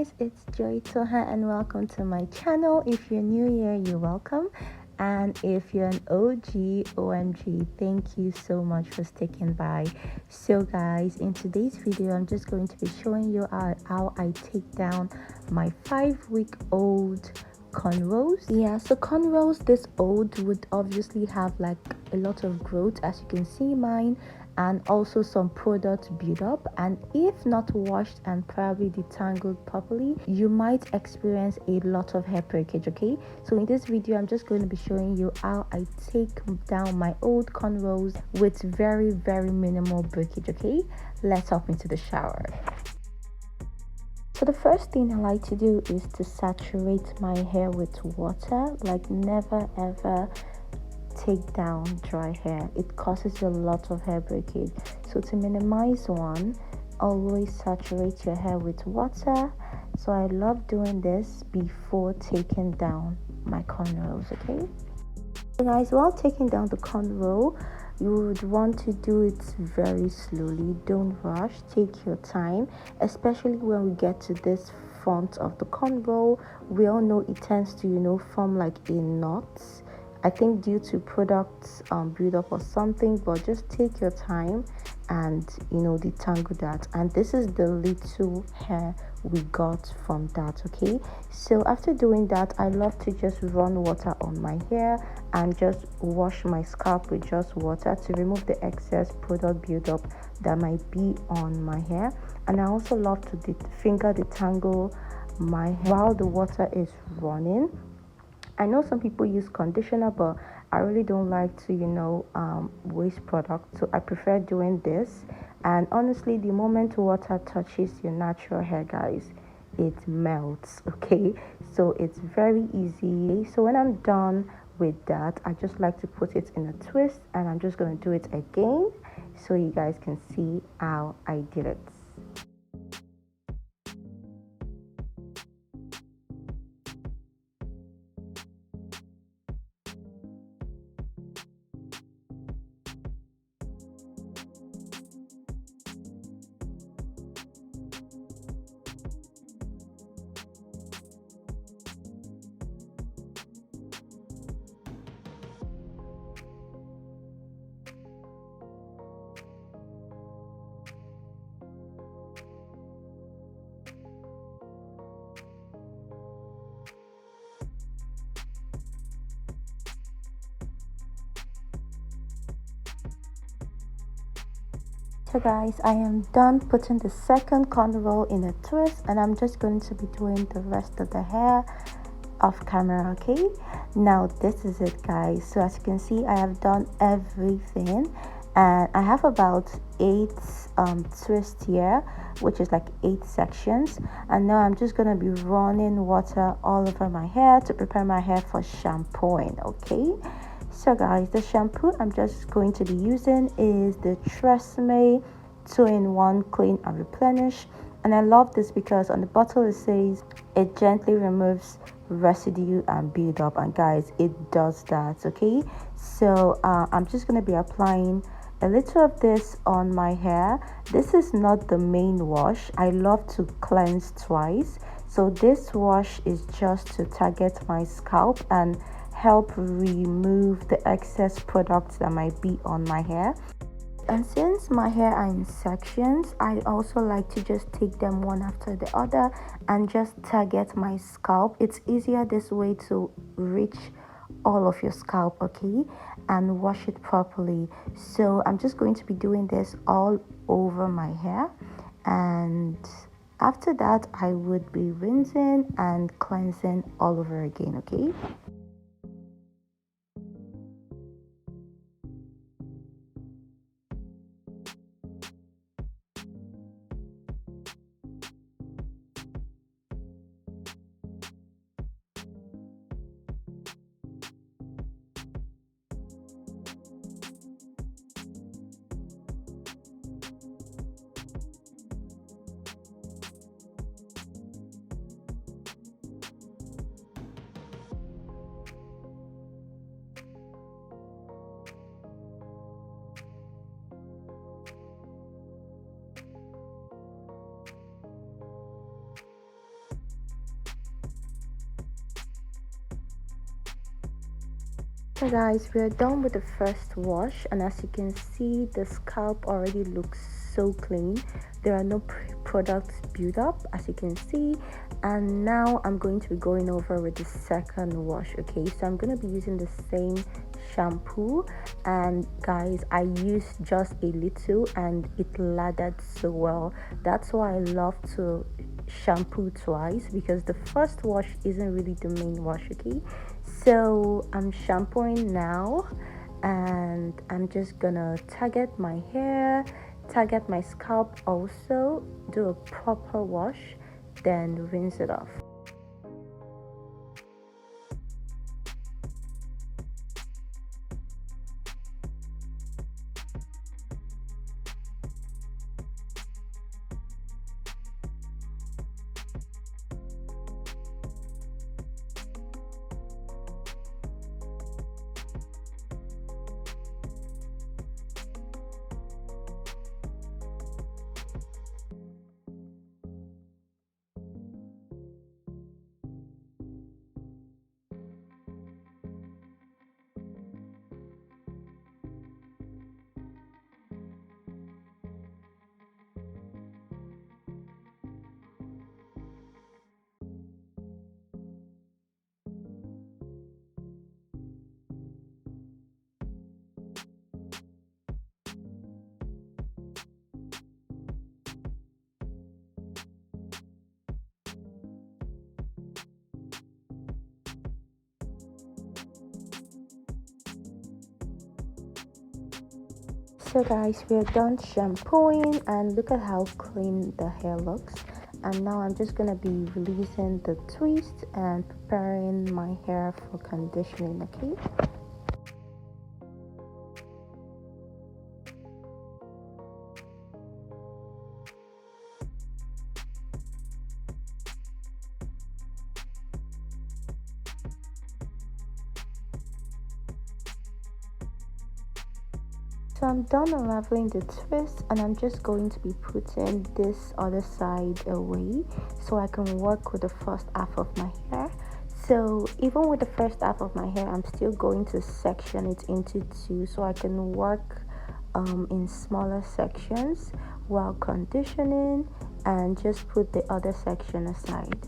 guys, it's joyitohann and welcome to my channel. If you're new here, you're welcome, and if you're an OG, OMG, thank you so much for sticking by. So guys, in today's video I'm just going to be showing you how I take down my 5-week-old cornrows. Yeah, so cornrows this old would obviously have like a lot of growth, as you can see mine, and also some product build up, and if not washed and probably detangled properly, you might experience a lot of hair breakage. Okay, so in this video I'm just going to be showing you how I take down my old cornrows with very minimal breakage. Okay, let's hop into the shower. So the first thing I like to do is to saturate my hair with water. Like, never ever take down dry hair, it causes a lot of hair breakage. So to minimize one, always saturate your hair with water. So I love doing this before taking down my cornrows. Okay, so guys, while taking down the cornrow, you would want to do it very slowly. Don't rush, take your time, especially when we get to this front of the cornrow. We all know it tends to form like a knot, I think due to products build-up or something, but just take your time and detangle that. And this is the little hair we got from that. Okay, so after doing that, I love to just run water on my hair and just wash my scalp with just water to remove the excess product build-up that might be on my hair. And I also love to finger detangle my hair while the water is running. I know some people use conditioner, but I really don't like to waste product, so I prefer doing this. And honestly, the moment water touches your natural hair, guys, it melts. Okay, so it's very easy. So when I'm done with that, I just like to put it in a twist, and I'm just going to do it again so you guys can see how I did it. So guys, I am done putting the second cornrow in a twist, and I'm just going to be doing the rest of the hair off camera. Okay, now this is it, guys. So as you can see, I have done everything, and I have about 8 twists here, which is like 8 sections. And now I'm just gonna be running water all over my hair to prepare my hair for shampooing. Okay, so guys, the shampoo I'm just going to be using is the Tresemme 2-in-1 Clean and Replenish. And I love this because on the bottle it says it gently removes residue and build up, and guys, it does that. Okay, so I'm just going to be applying a little of this on my hair. This is not the main wash. I love to cleanse twice, so this wash is just to target my scalp and help remove the excess products that might be on my hair. And since my hair are in sections, I also like to just take them one after the other and just target my scalp. It's easier this way to reach all of your scalp, okay, and wash it properly. So I'm just going to be doing this all over my hair, and after that I would be rinsing and cleansing all over again. Okay, So guys, we are done with the first wash, and as you can see, the scalp already looks so clean. There are no products built up, as you can see. And now I'm going to be going over with the second wash. Okay, so I'm going to be using the same shampoo, and guys, I used just a little and it lathered so well. That's why I love to shampoo twice, because the first wash isn't really the main wash. Okay, so I'm shampooing now, and I'm just gonna target my hair, target my scalp, also do a proper wash, then rinse it off. So guys, we're done shampooing, and look at how clean the hair looks. And now I'm just gonna be releasing the twist and preparing my hair for conditioning. Okay, so I'm done unraveling the twist, and I'm just going to be putting this other side away so I can work with the first half of my hair. So even with the first half of my hair, I'm still going to section it into two so I can work in smaller sections while conditioning, and just put the other section aside.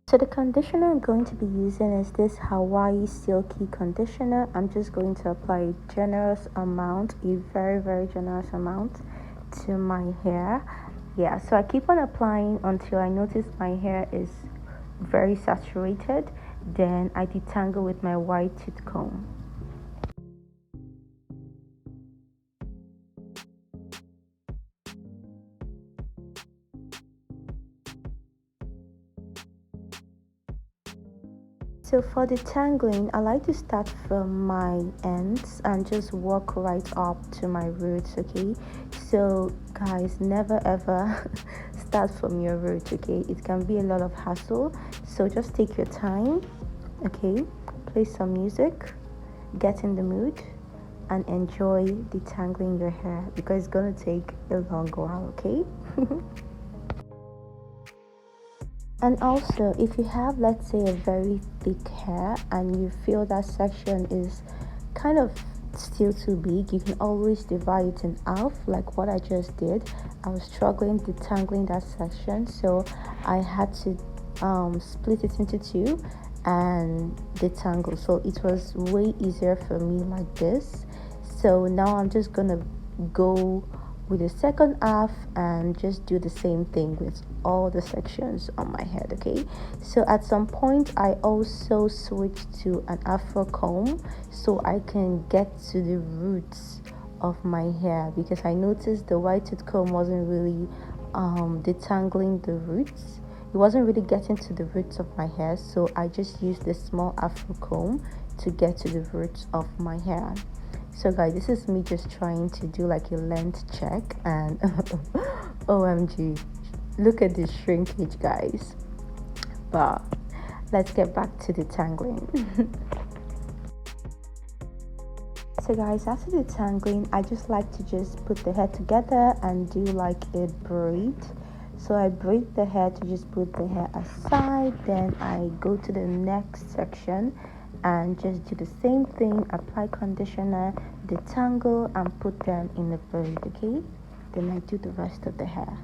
So the conditioner I'm going to be using is this Hawaii Silky conditioner. I'm just going to apply a generous amount, a very generous amount to my hair. Yeah, so I keep on applying until I notice my hair is very saturated. Then I detangle with my white tooth comb. So for detangling, I like to start from my ends and just walk right up to my roots. Okay, so guys, never ever start from your roots. Okay, it can be a lot of hassle, so just take your time. Okay, play some music, get in the mood, and enjoy detangling your hair, because it's gonna take a long while. Okay. And also, if you have, let's say, a very thick hair and you feel that section is kind of still too big, you can always divide it in half, like what I just did. I was struggling detangling that section, so I had to split it into two and detangle. So it was way easier for me like this. So now I'm just gonna go with the second half and just do the same thing with all the sections on my head. Okay, so at some point I also switched to an afro comb so I can get to the roots of my hair, because I noticed the white tooth comb wasn't really detangling the roots. It wasn't really getting to the roots of my hair, so I just used this small afro comb to get to the roots of my hair. So guys, this is me just trying to do like a length check, and OMG, look at this shrinkage, guys. But let's get back to the tangling. So guys, after the tangling, I just like to just put the hair together and do like a braid. So I braid the hair to just put the hair aside, then I go to the next section and just do the same thing, apply conditioner, detangle, and put them in the braid. Okay, then I do the rest of the hair.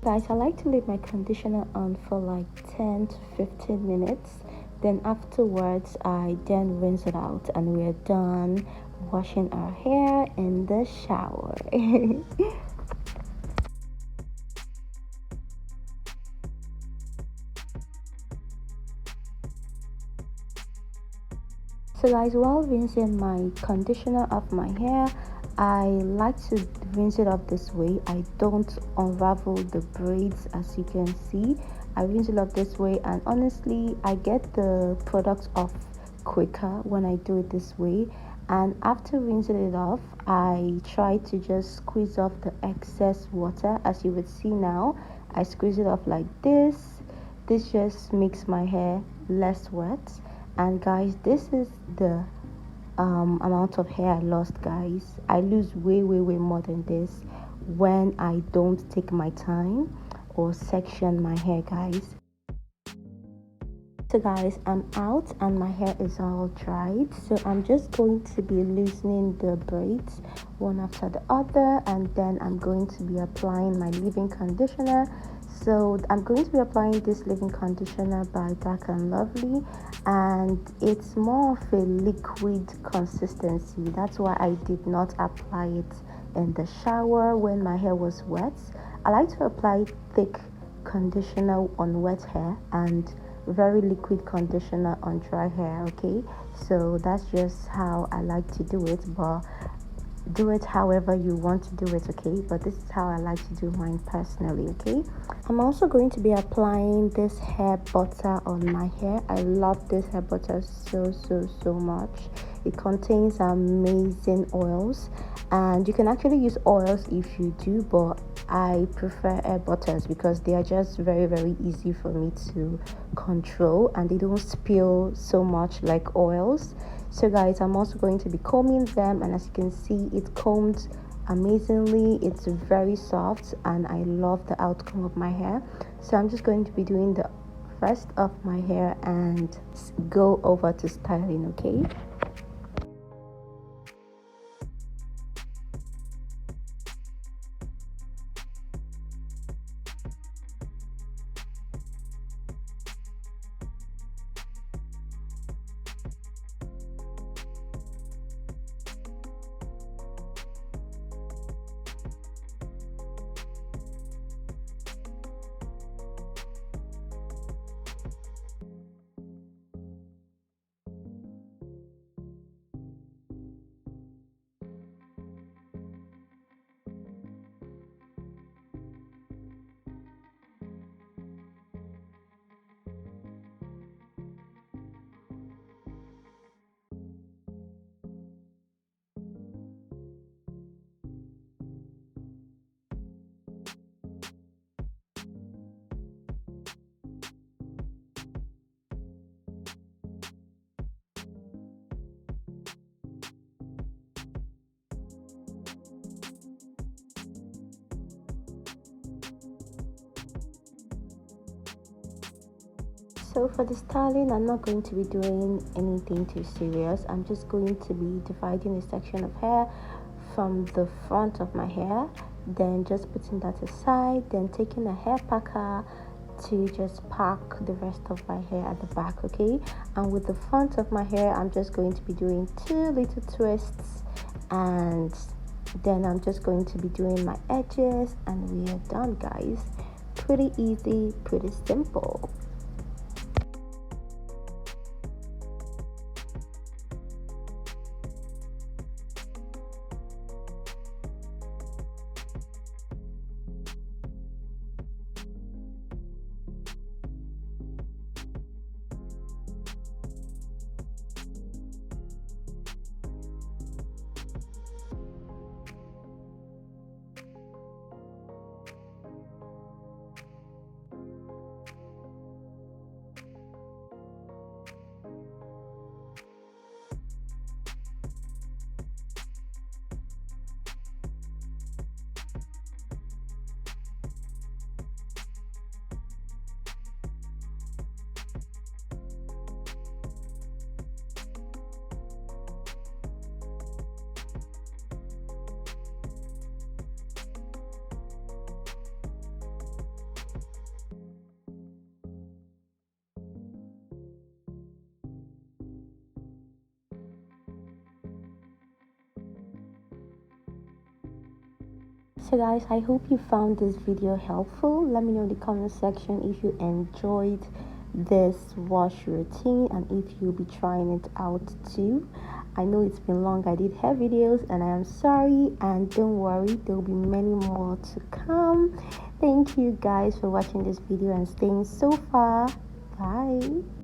Guys, I like to leave my conditioner on for like 10 to 15 minutes. Then afterwards, I then rinse it out and we're done washing our hair in the shower. So guys, while rinsing my conditioner off my hair, I like to rinse it off this way. I don't unravel the braids, as you can see. I rinse it off this way, and honestly, I get the product off quicker when I do it this way. And after rinsing it off, I try to just squeeze off the excess water. As you would see now, I squeeze it off like this. This just makes my hair less wet. And guys, this is the amount of hair I lost, guys. I lose way more than this when I don't take my time or section my hair, guys. So guys, I'm out and my hair is all dried, so I'm just going to be loosening the braids one after the other, and then I'm going to be applying my leave-in conditioner. So I'm going to be applying this leave-in conditioner by Dark and Lovely, and it's more of a liquid consistency. That's why I did not apply it in the shower when my hair was wet. I like to apply thick conditioner on wet hair and very liquid conditioner on dry hair. Okay, so that's just how I like to do it, but do it however you want to do it. Okay, but this is how I like to do mine personally. Okay, I'm also going to be applying this hair butter on my hair. I love this hair butter so much. It contains amazing oils, and you can actually use oils if you do, but I prefer hair butters because they are just very easy for me to control, and they don't spill so much like oils. So guys, I'm also going to be combing them, and as you can see, it combed amazingly. It's very soft and I love the outcome of my hair. So I'm just going to be doing the rest of my hair and go over to styling. Okay. So for the styling, I'm not going to be doing anything too serious. I'm just going to be dividing a section of hair from the front of my hair, then just putting that aside, then taking a hair packer to just pack the rest of my hair at the back. Okay, and with the front of my hair, I'm just going to be doing 2 little twists, and then I'm just going to be doing my edges, and we are done, guys. Pretty easy, pretty simple. So guys, I hope you found this video helpful. Let me know in the comment section if you enjoyed this wash routine and if you'll be trying it out too. I know it's been long. I did hair videos and I am sorry, and don't worry, there will be many more to come. Thank you guys for watching this video and staying so far. Bye.